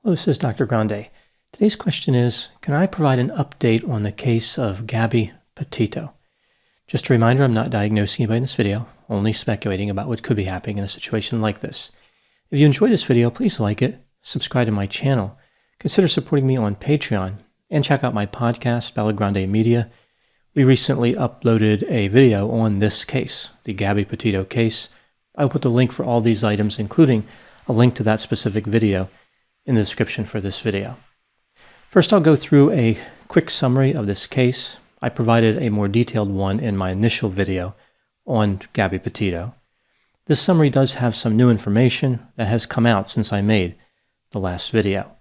Hello, this is Dr. Grande. Today's question is, can I provide an update on the case of Gabby Petito? Just a reminder, I'm not diagnosing anybody in this video, only speculating about what could be happening in a situation like this. If you enjoyed this video, please like it, subscribe to my channel, consider supporting me on Patreon, and check out my podcast, Grande Media. We recently uploaded a video on this case, the Gabby Petito case. I'll put the link for all these items, including a link to that specific video, in the description for this video. First, I'll go through a quick summary of this case. I provided a more detailed one in my initial video on Gabby Petito. This summary does have some new information that has come out since I made the last video.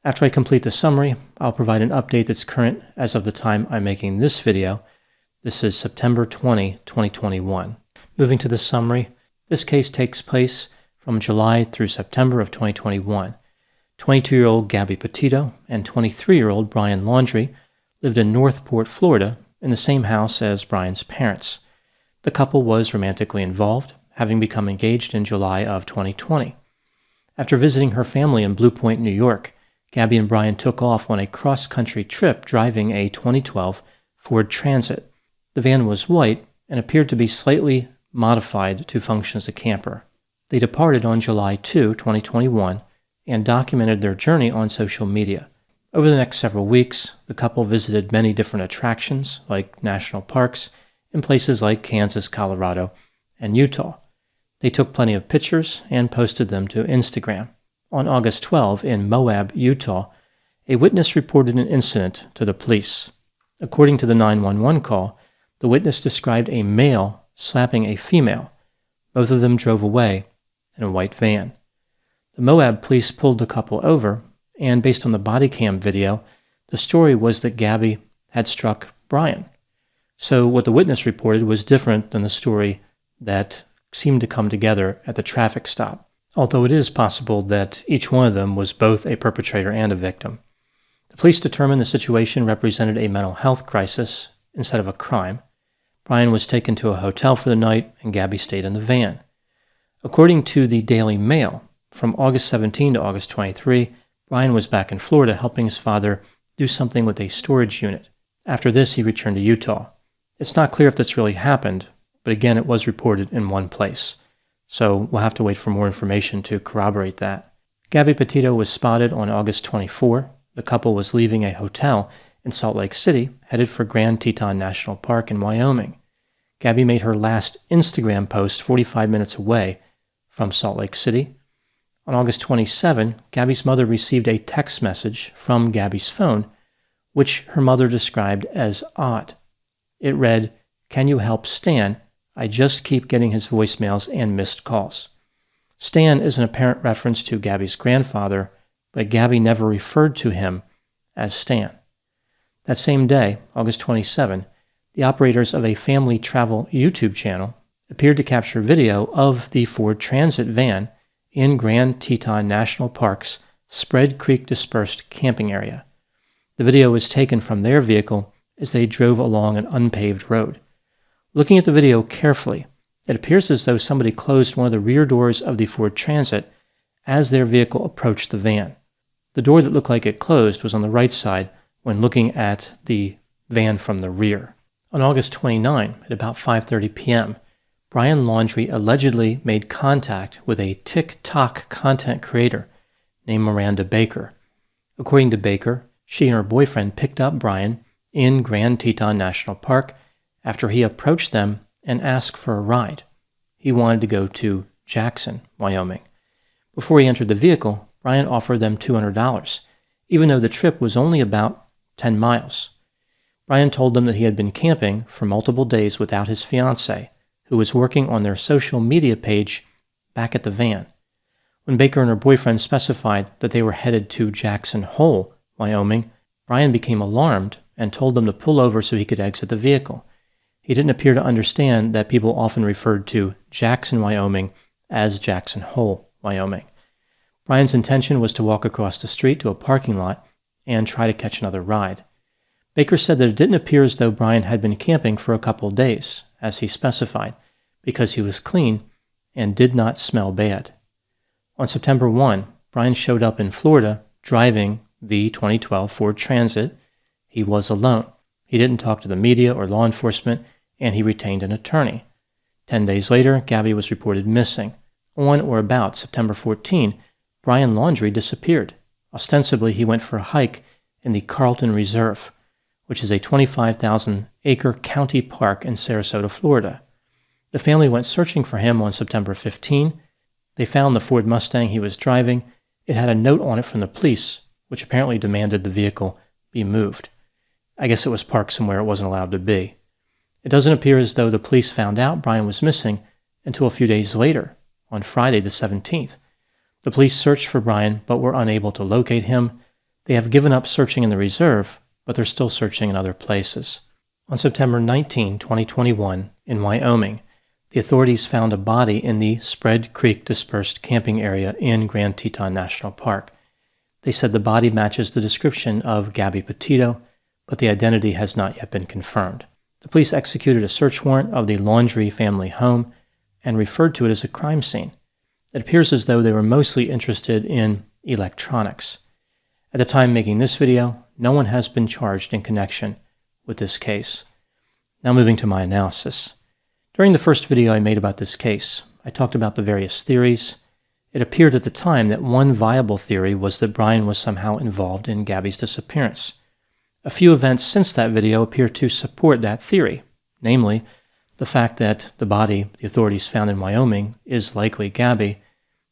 After I complete the summary, I'll provide an update that's current as of the time I'm making this video. This is September 20, 2021. Moving to the summary, this case takes place from July through September of 2021. 22-year-old Gabby Petito and 23-year-old Brian Laundrie lived in Northport, Florida, in the same house as Brian's parents. The couple was romantically involved, having become engaged in July of 2020. After visiting her family in Blue Point, New York, Gabby and Brian took off on a cross-country trip driving a 2012 Ford Transit. The van was white and appeared to be slightly modified to function as a camper. They departed on July 2, 2021, and documented their journey on social media. Over the next several weeks, the couple visited many different attractions, like national parks, in places like Kansas, Colorado, and Utah. They took plenty of pictures and posted them to Instagram. On August 12, in Moab, Utah, a witness reported an incident to the police. According to the 911 call, the witness described a male slapping a female. Both of them drove away in a white van. The Moab police pulled the couple over, and based on the body cam video, the story was that Gabby had struck Brian. So what the witness reported was different than the story that seemed to come together at the traffic stop, although it is possible that each one of them was both a perpetrator and a victim. The police determined the situation represented a mental health crisis instead of a crime. Brian was taken to a hotel for the night, and Gabby stayed in the van. According to the Daily Mail, from August 17 to August 23, Brian was back in Florida helping his father do something with a storage unit. After this, he returned to Utah. It's not clear if this really happened, but again, it was reported in one place. So we'll have to wait for more information to corroborate that. Gabby Petito was spotted on August 24. The couple was leaving a hotel in Salt Lake City, headed for Grande Teton National Park in Wyoming. Gabby made her last Instagram post 45 minutes away from Salt Lake City. On August 27, Gabby's mother received a text message from Gabby's phone, which her mother described as odd. It read, "Can you help Stan? I just keep getting his voicemails and missed calls." Stan is an apparent reference to Gabby's grandfather, but Gabby never referred to him as Stan. That same day, August 27, the operators of a family travel YouTube channel appeared to capture video of the Ford Transit van in Grande Teton National Park's Spread Creek Dispersed camping area. The video was taken from their vehicle as they drove along an unpaved road. Looking at the video carefully, it appears as though somebody closed one of the rear doors of the Ford Transit as their vehicle approached the van. The door that looked like it closed was on the right side when looking at the van from the rear. On August 29, at about 5:30 p.m., Brian Laundrie allegedly made contact with a TikTok content creator named Miranda Baker. According to Baker, she and her boyfriend picked up Brian in Grande Teton National Park after he approached them and asked for a ride. He wanted to go to Jackson, Wyoming. Before he entered the vehicle, Brian offered them $200, even though the trip was only about 10 miles. Brian told them that he had been camping for multiple days without his fiancée, who was working on their social media page back at the van. When Baker and her boyfriend specified that they were headed to Jackson Hole, Wyoming, Brian became alarmed and told them to pull over so he could exit the vehicle. He didn't appear to understand that people often referred to Jackson, Wyoming as Jackson Hole, Wyoming. Brian's intention was to walk across the street to a parking lot and try to catch another ride. Baker said that it didn't appear as though Brian had been camping for a couple of days, as he specified, because he was clean and did not smell bad. On September 1, Brian showed up in Florida driving the 2012 Ford Transit. He was alone. He didn't talk to the media or law enforcement, and he retained an attorney. 10 days later, Gabby was reported missing. On or about September 14, Brian Laundrie disappeared. Ostensibly, he went for a hike in the Carlton Reserve, which is a 25,000-acre county park in Sarasota, Florida. The family went searching for him on September 15. They found the Ford Mustang he was driving. It had a note on it from the police, which apparently demanded the vehicle be moved. I guess it was parked somewhere it wasn't allowed to be. It doesn't appear as though the police found out Brian was missing until a few days later, on Friday the 17th. The police searched for Brian, but were unable to locate him. They have given up searching in the reserve, but they're still searching in other places. On September 19, 2021, in Wyoming, the authorities found a body in the Spread Creek dispersed camping area in Grand Teton National Park. They said the body matches the description of Gabby Petito, but the identity has not yet been confirmed. The police executed a search warrant of the Laundrie family home and referred to it as a crime scene. It appears as though they were mostly interested in electronics. At the time making this video, no one has been charged in connection with this case. Now moving to my analysis. During the first video I made about this case, I talked about the various theories. It appeared at the time that one viable theory was that Brian was somehow involved in Gabby's disappearance. A few events since that video appear to support that theory, namely, the fact that the body the authorities found in Wyoming is likely Gabby,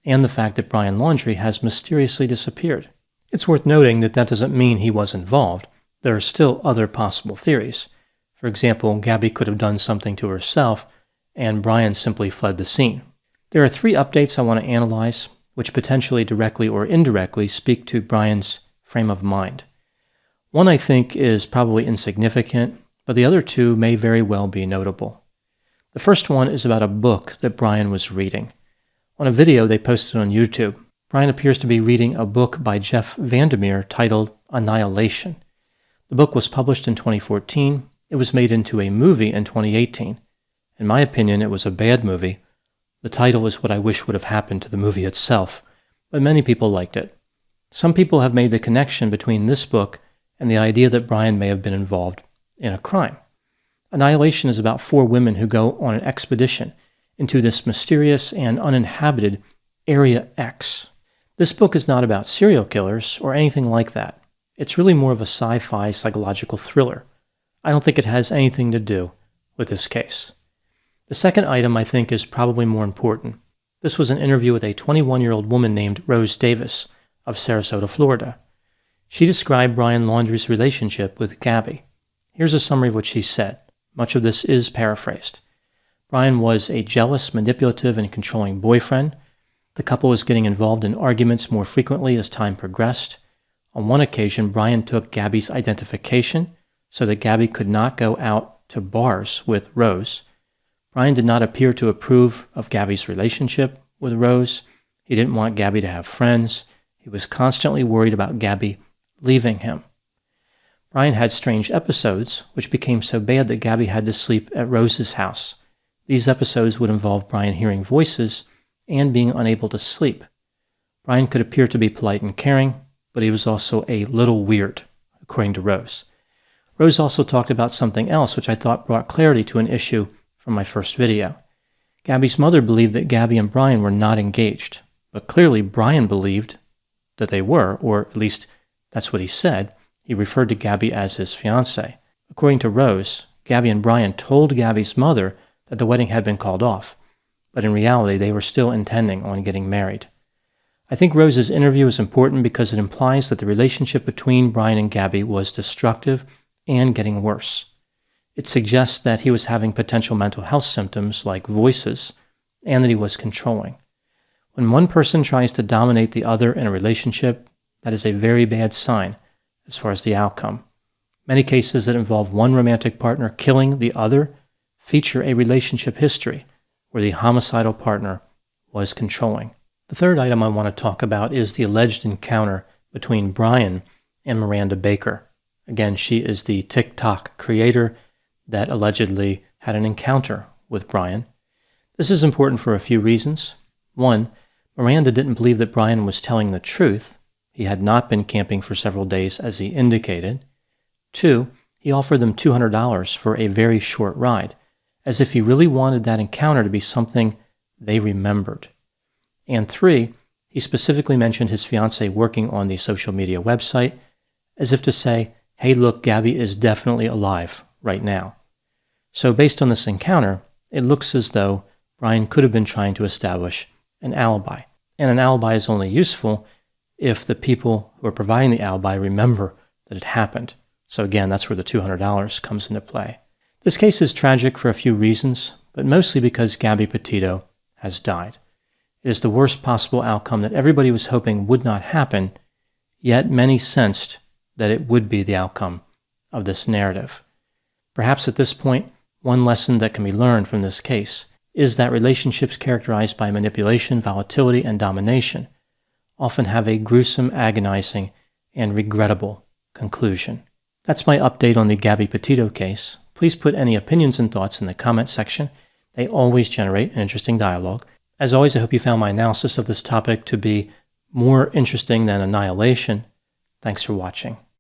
and the fact that Brian Laundrie has mysteriously disappeared. It's worth noting that that doesn't mean he was involved. There are still other possible theories. For example, Gabby could have done something to herself, and Brian simply fled the scene. There are 3 updates I want to analyze, which potentially directly or indirectly speak to Brian's frame of mind. One I think is probably insignificant, but the other 2 may very well be notable. The first one is about a book that Brian was reading. On a video they posted on YouTube, Brian appears to be reading a book by Jeff Vandermeer titled Annihilation. The book was published in 2014. It was made into a movie in 2018. In my opinion, it was a bad movie. The title is what I wish would have happened to the movie itself, but many people liked it. Some people have made the connection between this book and the idea that Brian may have been involved in a crime. Annihilation is about 4 women who go on an expedition into this mysterious and uninhabited Area X. This book is not about serial killers or anything like that. It's really more of a sci-fi psychological thriller. I don't think it has anything to do with this case. The second item I think is probably more important. This was an interview with a 21-year-old woman named Rose Davis of Sarasota, Florida. She described Brian Laundrie's relationship with Gabby. Here's a summary of what she said. Much of this is paraphrased. Brian was a jealous, manipulative, and controlling boyfriend. The couple was getting involved in arguments more frequently as time progressed. On one occasion, Brian took Gabby's identification so that Gabby could not go out to bars with Rose. Brian did not appear to approve of Gabby's relationship with Rose. He didn't want Gabby to have friends. He was constantly worried about Gabby leaving him. Brian had strange episodes, which became so bad that Gabby had to sleep at Rose's house. These episodes would involve Brian hearing voices and being unable to sleep. Brian could appear to be polite and caring, but he was also a little weird, according to Rose. Rose also talked about something else which I thought brought clarity to an issue from my first video. Gabby's mother believed that Gabby and Brian were not engaged, but clearly Brian believed that they were, or at least that's what he said. He referred to Gabby as his fiancée. According to Rose, Gabby and Brian told Gabby's mother that the wedding had been called off, but in reality they were still intending on getting married. I think Rose's interview is important because it implies that the relationship between Brian and Gabby was destructive and getting worse. It suggests that he was having potential mental health symptoms like voices, and that he was controlling. When one person tries to dominate the other in a relationship, that is a very bad sign as far as the outcome. Many cases that involve one romantic partner killing the other feature a relationship history where the homicidal partner was controlling. The third item I want to talk about is the alleged encounter between Brian and Miranda Baker. Again, she is the TikTok creator that allegedly had an encounter with Brian. This is important for a few reasons. One, Miranda didn't believe that Brian was telling the truth. he had not been camping for several days as he indicated. 2, he offered them $200 for a very short ride, as if he really wanted that encounter to be something they remembered. And 3, he specifically mentioned his fiancée working on the social media website, as if to say, hey look, Gabby is definitely alive right now. So based on this encounter, it looks as though Brian could have been trying to establish an alibi. And an alibi is only useful if the people who are providing the alibi remember that it happened. So again, that's where the $200 comes into play. This case is tragic for a few reasons, but mostly because Gabby Petito has died. It is the worst possible outcome that everybody was hoping would not happen, yet many sensed that it would be the outcome of this narrative. Perhaps at this point, one lesson that can be learned from this case is that relationships characterized by manipulation, volatility, and domination often have a gruesome, agonizing, and regrettable conclusion. That's my update on the Gabby Petito case. Please put any opinions and thoughts in the comment section. They always generate an interesting dialogue. As always, I hope you found my analysis of this topic to be more interesting than annihilation. Thanks for watching.